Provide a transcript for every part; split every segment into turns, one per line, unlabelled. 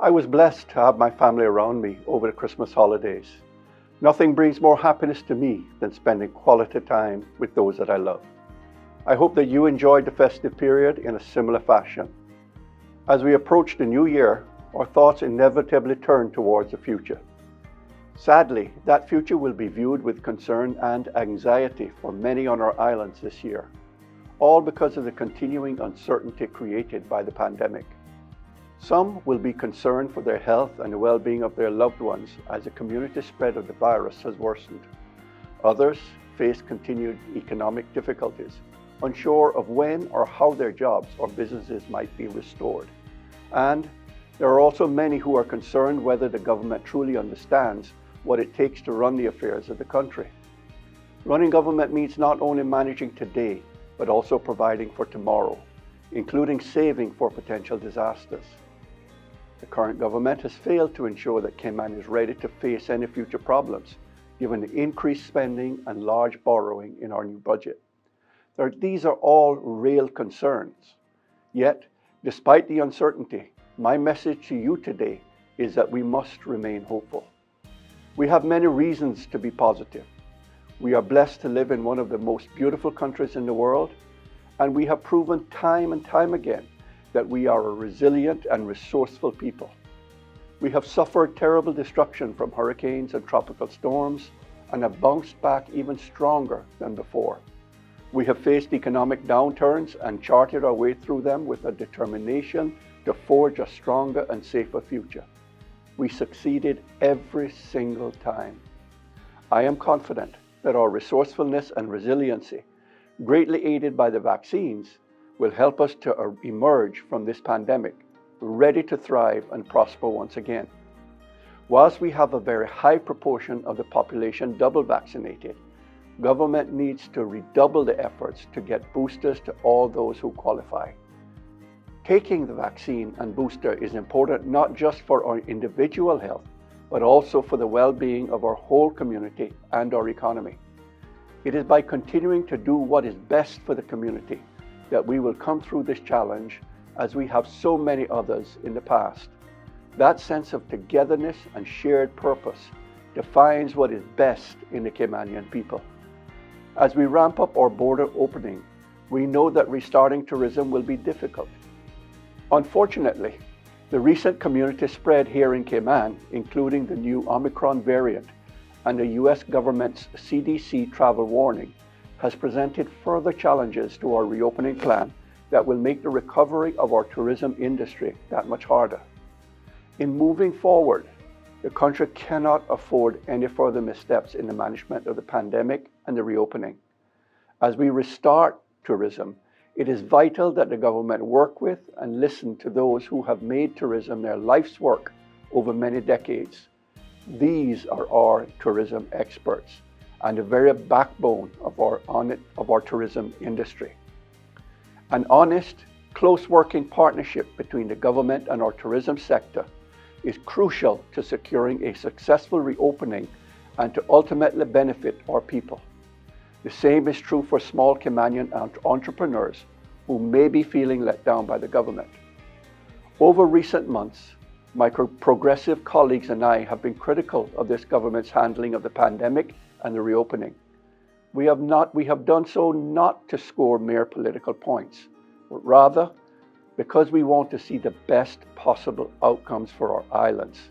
I was blessed to have my family around me over the Christmas holidays. Nothing brings more happiness to me than spending quality time with those that I love. I hope that you enjoyed the festive period in a similar fashion. As we approach the new year, our thoughts inevitably turn towards the future. Sadly, that future will be viewed with concern and anxiety for many on our islands this year, all because of the continuing uncertainty created by the pandemic. Some will be concerned for their health and the well-being of their loved ones as the community spread of the virus has worsened. Others face continued economic difficulties, unsure of when or how their jobs or businesses might be restored. And there are also many who are concerned whether the government truly understands what it takes to run the affairs of the country. Running government means not only managing today, but also providing for tomorrow, including saving for potential disasters. The current government has failed to ensure that Cayman is ready to face any future problems, given the increased spending and large borrowing in our new budget. These are all real concerns. Yet, despite the uncertainty, my message to you today is that we must remain hopeful. We have many reasons to be positive. We are blessed to live in one of the most beautiful countries in the world, and we have proven time and time again that we are a resilient and resourceful people. We have suffered terrible destruction from hurricanes and tropical storms and have bounced back even stronger than before. We have faced economic downturns and charted our way through them with a determination to forge a stronger and safer future. We succeeded every single time. I am confident that our resourcefulness and resiliency, greatly aided by the vaccines, will help us to emerge from this pandemic ready to thrive and prosper once again. Whilst we have a very high proportion of the population double vaccinated, government needs to redouble the efforts to get boosters to all those who qualify. Taking the vaccine and booster is important not just for our individual health, but also for the well-being of our whole community and our economy. It is by continuing to do what is best for the community that we will come through this challenge as we have so many others in the past. That sense of togetherness and shared purpose defines what is best in the Caymanian people. As we ramp up our border opening, we know that restarting tourism will be difficult. Unfortunately, the recent community spread here in Cayman, including the new Omicron variant and the US government's CDC travel warning, has presented further challenges to our reopening plan that will make the recovery of our tourism industry that much harder. In moving forward, the country cannot afford any further missteps in the management of the pandemic and the reopening. As we restart tourism, it is vital that the government work with and listen to those who have made tourism their life's work over many decades. These are our tourism experts and the very backbone of our tourism industry. An honest, close working partnership between the government and our tourism sector is crucial to securing a successful reopening and to ultimately benefit our people. The same is true for small Caymanian entrepreneurs who may be feeling let down by the government. Over recent months, my progressive colleagues and I have been critical of this government's handling of the pandemic and the reopening. We have done so not to score mere political points, but rather because we want to see the best possible outcomes for our islands.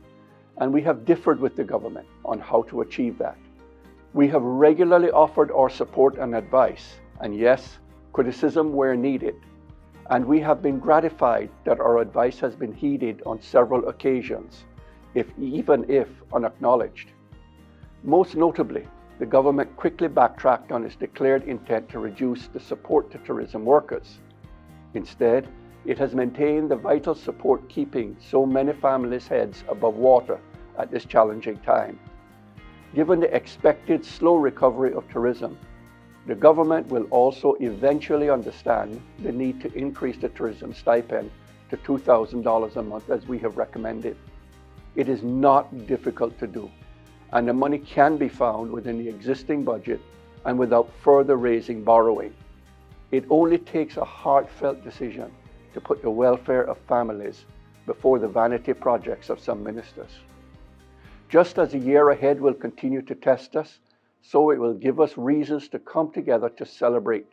And we have differed with the government on how to achieve that. We have regularly offered our support and advice, and yes, criticism where needed. And we have been gratified that our advice has been heeded on several occasions, even if unacknowledged. Most notably, the government quickly backtracked on its declared intent to reduce the support to tourism workers. Instead, it has maintained the vital support keeping so many families' heads above water at this challenging time. Given the expected slow recovery of tourism, the government will also eventually understand the need to increase the tourism stipend to $2,000 a month as we have recommended. It is not difficult to do, and the money can be found within the existing budget and without further raising borrowing. It only takes a heartfelt decision to put the welfare of families before the vanity projects of some ministers. Just as the year ahead will continue to test us, so it will give us reasons to come together to celebrate.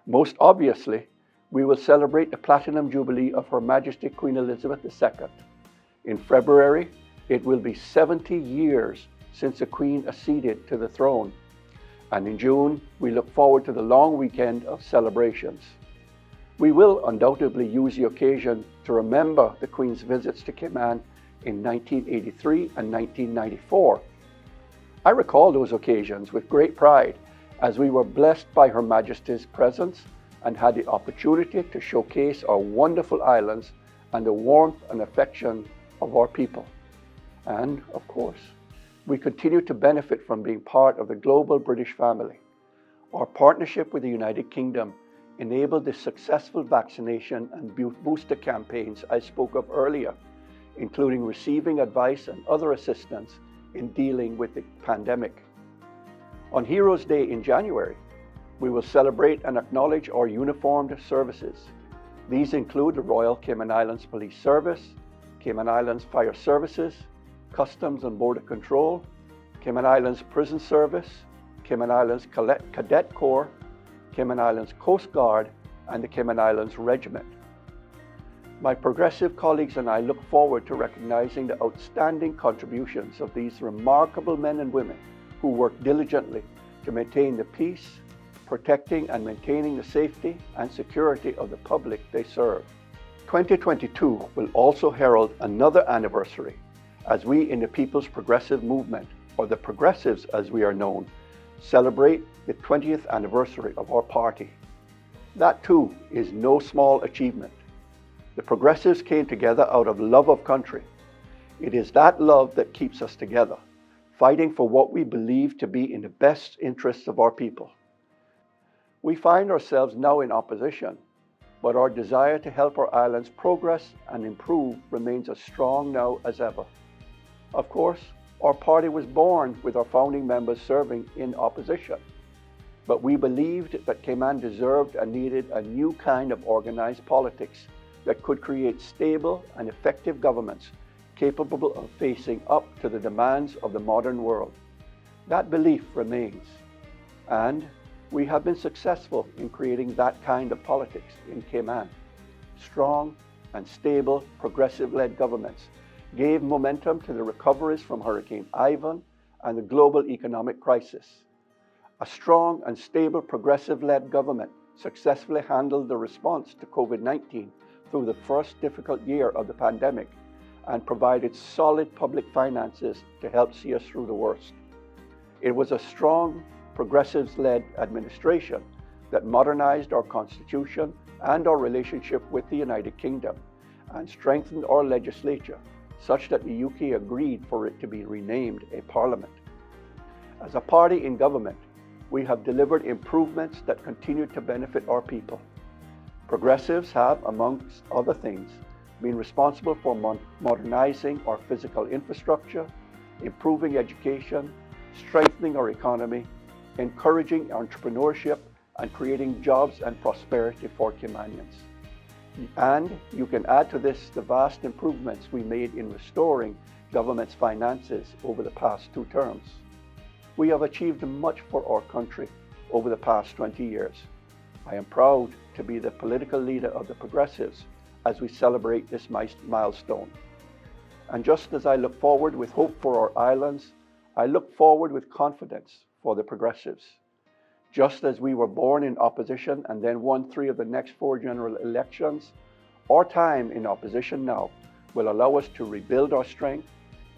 Most obviously, we will celebrate the Platinum Jubilee of Her Majesty Queen Elizabeth II. In February, it will be 70 years since the Queen acceded to the throne. And in June, we look forward to the long weekend of celebrations. We will undoubtedly use the occasion to remember the Queen's visits to Cayman in 1983 and 1994. I recall those occasions with great pride as we were blessed by Her Majesty's presence and had the opportunity to showcase our wonderful islands and the warmth and affection of our people. And, of course, we continue to benefit from being part of the global British family. Our partnership with the United Kingdom enabled the successful vaccination and booster campaigns I spoke of earlier, including receiving advice and other assistance in dealing with the pandemic. On Heroes Day in January, we will celebrate and acknowledge our uniformed services. These include the Royal Cayman Islands Police Service, Cayman Islands Fire Services, Customs and Border Control, Cayman Islands Prison Service, Cayman Islands Cadet Corps, Cayman Islands Coast Guard, and the Cayman Islands Regiment. My progressive colleagues and I look forward to recognizing the outstanding contributions of these remarkable men and women who work diligently to maintain the peace, protecting and maintaining the safety and security of the public they serve. 2022 will also herald another anniversary as we in the People's Progressive Movement, or the Progressives as we are known, celebrate the 20th anniversary of our party. That too is no small achievement. The Progressives came together out of love of country. It is that love that keeps us together, fighting for what we believe to be in the best interests of our people. We find ourselves now in opposition, but our desire to help our islands progress and improve remains as strong now as ever. Of course, our party was born with our founding members serving in opposition, but we believed that Cayman deserved and needed a new kind of organized politics that could create stable and effective governments capable of facing up to the demands of the modern world. That belief remains, and we have been successful in creating that kind of politics in Cayman. Strong and stable progressive-led governments gave momentum to the recoveries from Hurricane Ivan and the global economic crisis. A strong and stable progressive-led government successfully handled the response to COVID-19 through the first difficult year of the pandemic and provided solid public finances to help see us through the worst. It was a strong progressives-led administration that modernized our constitution and our relationship with the United Kingdom and strengthened our legislature such that the UK agreed for it to be renamed a parliament. As a party in government, we have delivered improvements that continue to benefit our people. Progressives have, amongst other things, been responsible for modernizing our physical infrastructure, improving education, strengthening our economy, encouraging entrepreneurship, and creating jobs and prosperity for Caymanians. And you can add to this the vast improvements we made in restoring government's finances over the past 2 terms. We have achieved much for our country over the past 20 years. I am proud to be the political leader of the Progressives as we celebrate this milestone. And just as I look forward with hope for our islands, I look forward with confidence for the Progressives. Just as we were born in opposition and then won 3 of the next 4 general elections, our time in opposition now will allow us to rebuild our strength,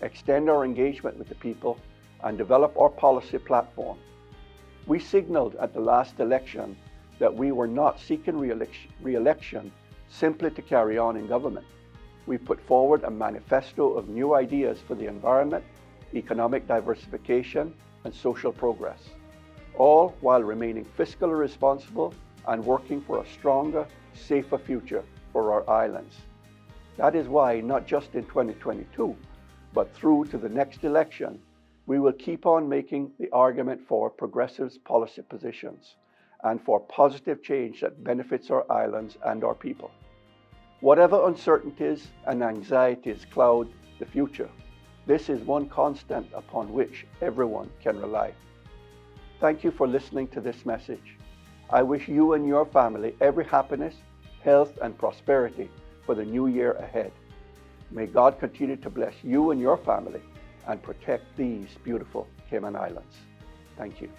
extend our engagement with the people, and develop our policy platform. We signaled at the last election that we were not seeking re-election simply to carry on in government. We put forward a manifesto of new ideas for the environment, economic diversification, and social progress, all while remaining fiscally responsible and working for a stronger, safer future for our islands. That is why, not just in 2022, but through to the next election, we will keep on making the argument for Progressives' policy positions and for positive change that benefits our islands and our people. Whatever uncertainties and anxieties cloud the future, this is one constant upon which everyone can rely. Thank you for listening to this message. I wish you and your family every happiness, health, and prosperity for the new year ahead. May God continue to bless you and your family and protect these beautiful Cayman Islands. Thank you.